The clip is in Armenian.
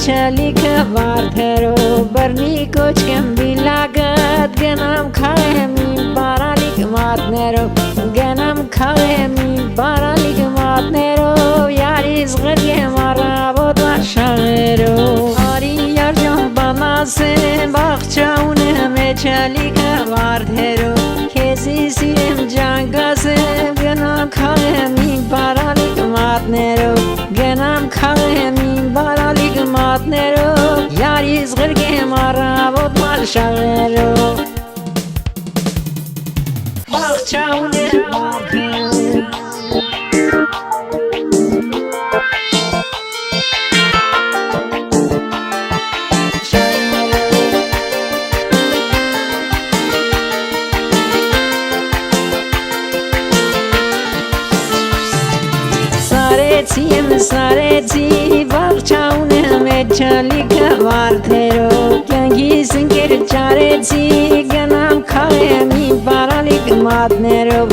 ամաչելիքը վարդերով բռնի կոչկեմ վիլագդ գնամ քայեմ իմ բարալիկ մատներով գնամ քայեմ իմ բարալիկ մատներով յարից ղրգեմ առավոտ վարշաղերով արի յարջան բանասեմ բաղճա ունեմ էչելիքը վարդերով քեզի սիրեմ ջանգասեմ գնամ քայեմ իմ բարալիկ մատներով գնամ քայեմ իմ բարալիկ մատներով յարից ղրգեմ առավոտ վարշաղերով բաղճա ունեմ վարդերով Սարեցի վաղճա ունեմ էջալիքը վարդերով կյանքիս ընկեր ճարեցի գնամ քայեմ իմ բարալիկ մատներով